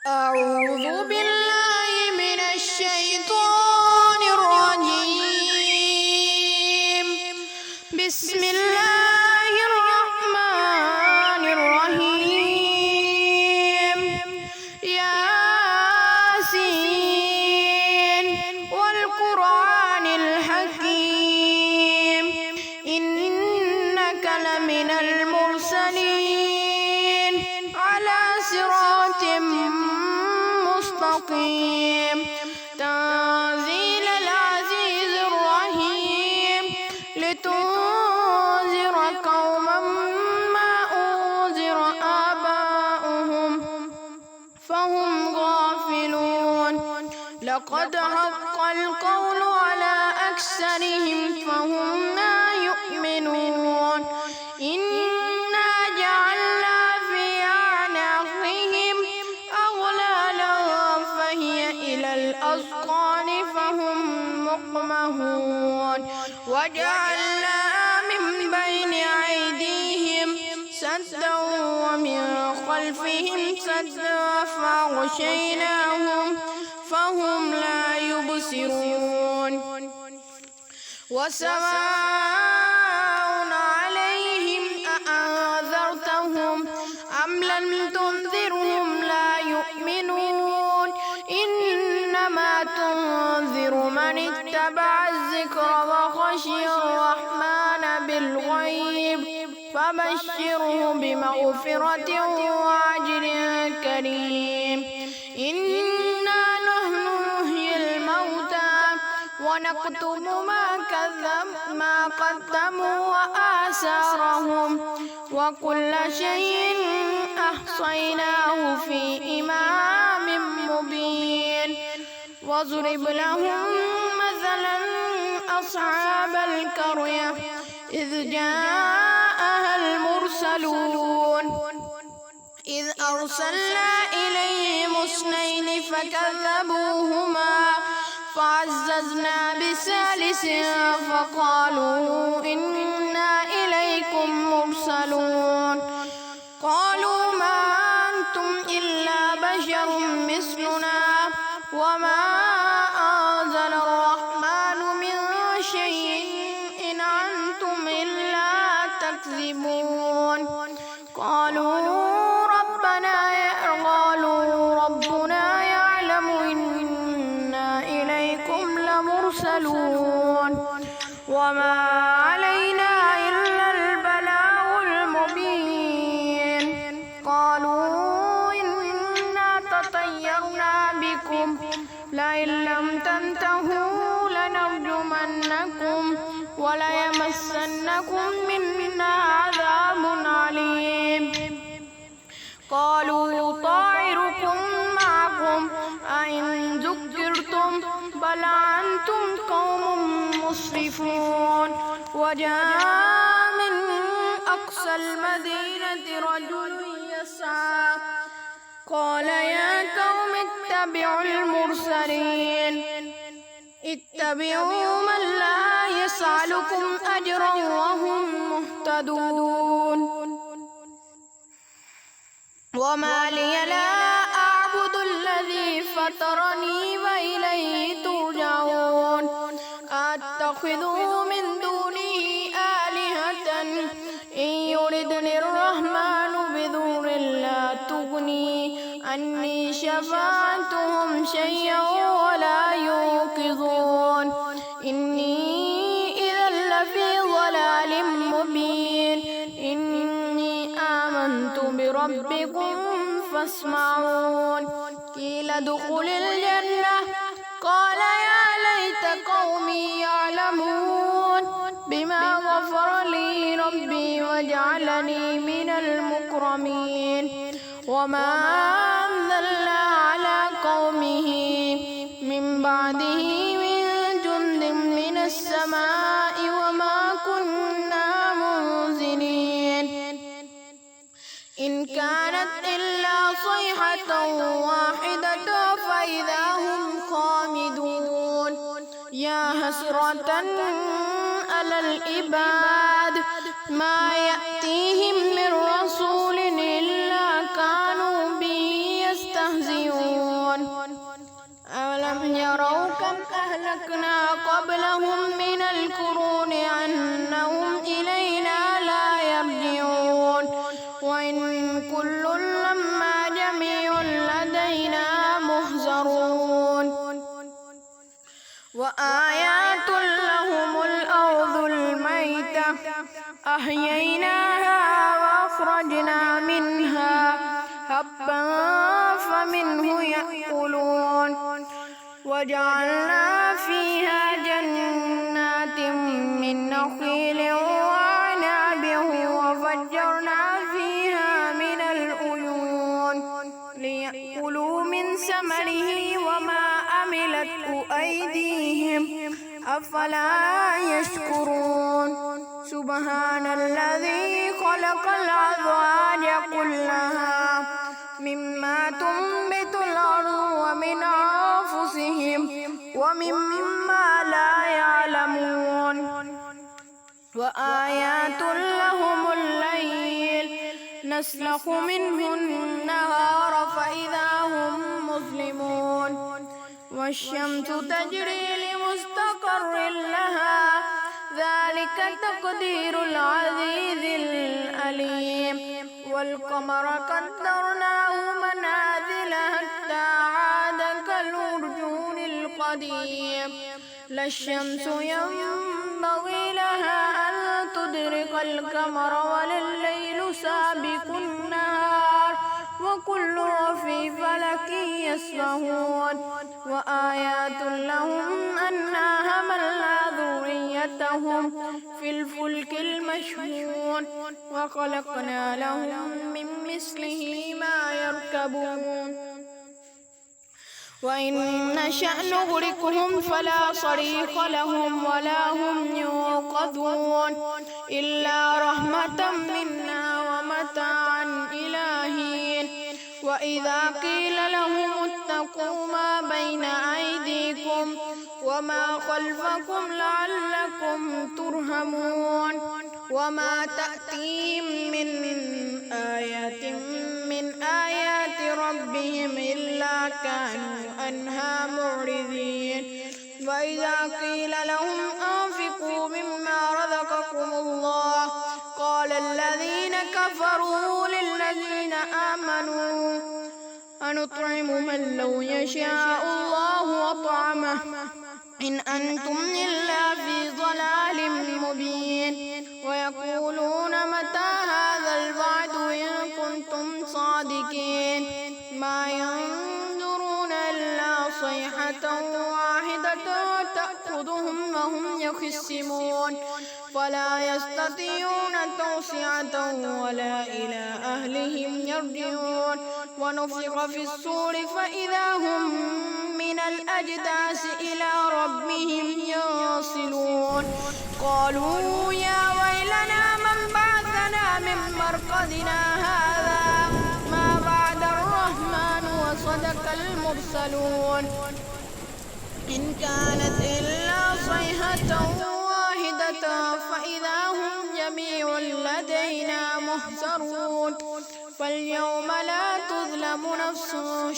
أعوذ بالله من الشيطان الرجيم. بسم الله الرحمن الرحيم. ياسين والقرآن الحكيم إنك لمن المرسلين على صراط مستقيم. تنزيل العزيز الرحيم لتنذر قوما ما أنذر آباؤهم فهم غافلون. لقد حق القول على أكثرهم فهم لا يؤمنون. إنا جعلنا في أعناقهم أغلالا فهي إلى الأذقان فهم مقمحون. وجعلنا من بين أيديهم سدا ومن خلفهم سدا فأغشيناهم فهم لا يبصرون. وسواء عليهم أأنذرتهم أم لم تنذرهم لا يؤمنون. إنما تنذر من اتبع الذكر وخشي الرحمن بالغيب فبشره بمغفرة وأجر كريم. إنا نحن نحيي الموتى ونكتب ما قدموا وآثارهم وكل شيء أحصيناه في إمام مبين. واضرب لهم مثلا أصحاب القرية إذ جاءها المرسلون إذ أرسلنا إليهم اثنين فكذبوهما فعززنا بثالث فقالوا إنا إليكم مرسلون. قالوا ما أنتم إلا بشر مثلنا وما أنزل الرحمن من شيء إن أنتم إلا تكذبون. قالوا ربنا يعلم إنا إليكم لمرسلون وما علينا إلا البلاغ المبين. قالوا إنا تطيرنا بكم لئن لم تنتهوا لنرجمنكم وليمسنكم منا عذاب عليم. قالوا طائركم معكم أئن ذكرتم بل أنتم قوم مسرفون. وجاء من أقصى المدينة رجل يسعى قال يا قوم اتبعوا المرسلين اتبعوا من لا يسألكم أجرا وهم مهتدون. وما لي لا أعبد الذي فطرني وإليه ترجعون. أتخذ من دونه آلهة إن يردني الرحمن بضر لا تغني عني شفاعتهم شيئا ولا ينقذون. إني إذا لفي ضلال مبين. إني آمنت بربكم فاسمعون. قيل ادخل الجنة قال يا ليت قومي يعلمون بما غفر لي ربي وجعلني من المكرمين. وما أنزلنا على قومه من بعده من جند من السماء وما كنا منزلين. إن كانت إلا صيحة واحدة فإذا هم خامدون. يا حسرة على العباد ما يأتيهم من رسول إلا كانوا به يستهزئون. كم أهلكنا قبلهم من القرون أنهم إلينا لا يرجعون وإن كل لما جميع لدينا محضرون وآيات لهم الأرض الميتة أحييناها وأخرجنا منها حبا فمنه يأكلون وجعلنا فيها جنات من نخيل وعنب وفجرنا فيها من العيون ليأكلوا من ثمره وما عملته أيديهم أفلا يشكرون سبحان الذي خلق الأزواج كلها مما تنبت الأرض ومن أنفسهم ومما لا يعلمون وآيات لهم الليل نسلخ منه النهار فإذا هم مظلمون والشمس تجري لمستقر لها ذلك تقدير العزيز العليم والقمر قدرناه منازل حتى عاد كالعرجون القديم لا الشمس ينبغي لها أن تدرك القمر ولا الليل سابق النهار وكل في فلك يسبحون وآيات لهم أنا حملنا ذريتهم في الفلك المشحون وخلقنا لهم من مثله ما يركبون وإن نشأ نغرقهم فلا صريخ لهم ولا هم ينقذون إلا رحمة منا ومتاعا إلى حين وإذا قيل لهم اتقوا ما بين أيديكم وما خلفكم لعلكم ترحمون وما تأتيهم من آية من آيات ربهم إلا كانوا عنها معرضين وإذا قيل لهم أنفقوا مما رزقكم الله قال الذين كفروا للذين آمنوا أنطعم من لو يشاء الله أطعمه إن أنتم إلا في ضلال مبين ويقولون متى هذا الوعد إن كنتم صادقين ما ينظرون إلا صيحة واحدة تأخذهم وهم يخصمون فلا يستطيعون توصية ولا إلى أهلهم يرجعون ونفخ في الصور فإذا هم من الأجداث إلى ربهم ينصلون قالوا يا ويلنا من بعثنا من مرقدنا هذا ما بعد الرحمن وصدق المرسلون إن كانت إلا صيحة واحدة فإذا هم جميع لدينا محضرون فاليوم لا تظلم نفس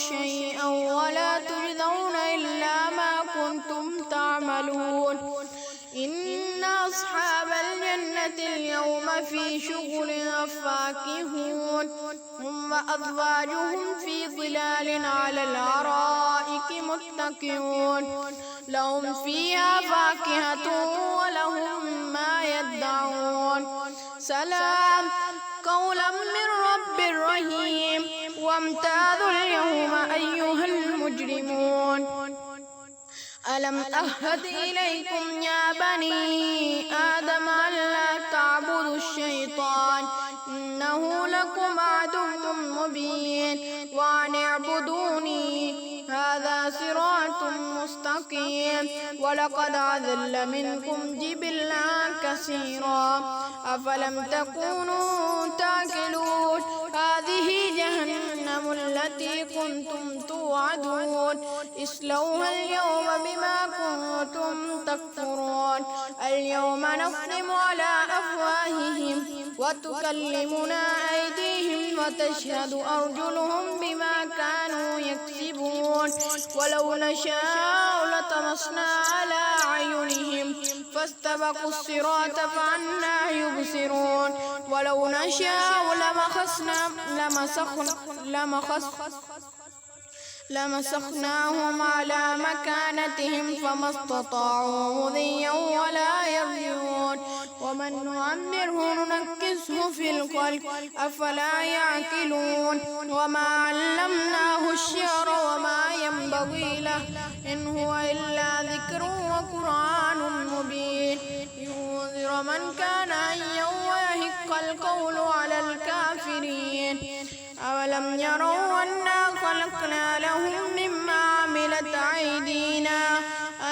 شيئا ولا تجزون إلا ما كنتم تعملون إن أصحاب الجنة اليوم في شغل فاكهون هم وأزواجهم في ظلال على الأرائك متكئون لهم فيها فاكهة ولهم ما يدعون سلام قولا من رب رحيم وامتازوا اليوم أيها المجرمون ألم أهد إليكم يا بني آدم ألا تعبدوا الشيطان إنه لكم عدو مبين وأن اعبدوني هذا صراط مستقيم ولقد أضل منكم جبلا كثيرا أفلم تكونوا تأكلون هذه جهنم التي كنتم توعدون اصلوها اليوم بما كنتم تكفرون اليوم نختم على أفواههم وتكلمنا أيديهم وتشهد أرجلهم بما كانوا يكسبون ولو نشاء فطمسنا على أعينهم فاستبقوا الصراط فأنى يبصرون ولو نشاء لمسخناهم على مكانتهم فما استطاعوا مضيا ولا يرجعون ومن نعمره ننكسه في الخلق أفلا يعقلون وما علمناه الشعر وما ينبغي له إن هو إلا ذكر وقرآن مبين لينذر من كان حيا ويحق القول على الكافرين أولم يروا أنا خلقنا لهم مما عملت أيدينا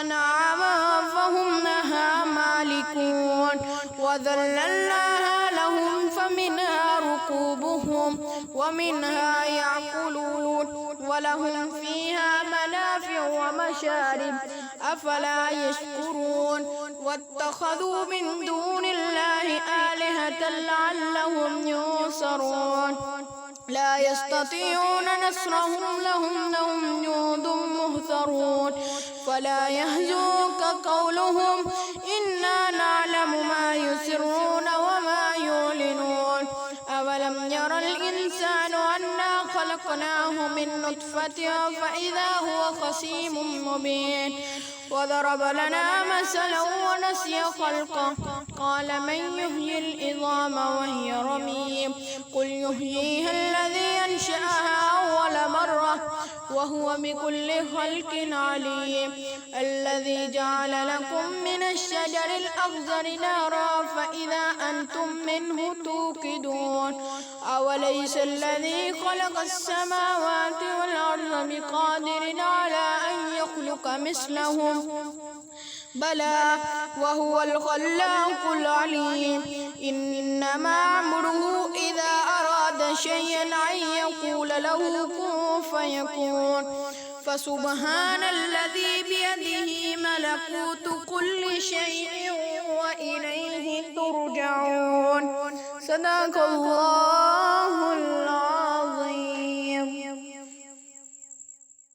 أنعاما فهم لها مالكون وذللناها لهم فمنها ركوبهم ومنها يأكلون ولهم فيها منافع ومشارب أفلا يشكرون واتخذوا من دون الله آلهة لعلهم ينصرون لا يستطيعون نصرهم لهم جند مهترون فلا يهزنك قولهم إنا نعلم ما يسرون وما يعلنون أولم ير الإنسان أنا خلقناه من نطفة فإذا هو خصيم مبين وضرب لنا مثلا ونسي خلقه قال من يحيي العظام وهي رميم قل يحييها الذي أنشأها أول مرة وهو بكل خلق عليم الذي جعل لكم من الشجر الأخضر نارا فإذا أنتم منه توقدون أوليس الذي خلق السماوات والأرض بقادر على أن يخلق مثلهم بلى وهو الخلاق العليم إنما أمره إذا أراد شيئا أن يقول له كن فيكون فسبحان الذي بيده ملكوت كل شيء وإليه ترجعون صدق الله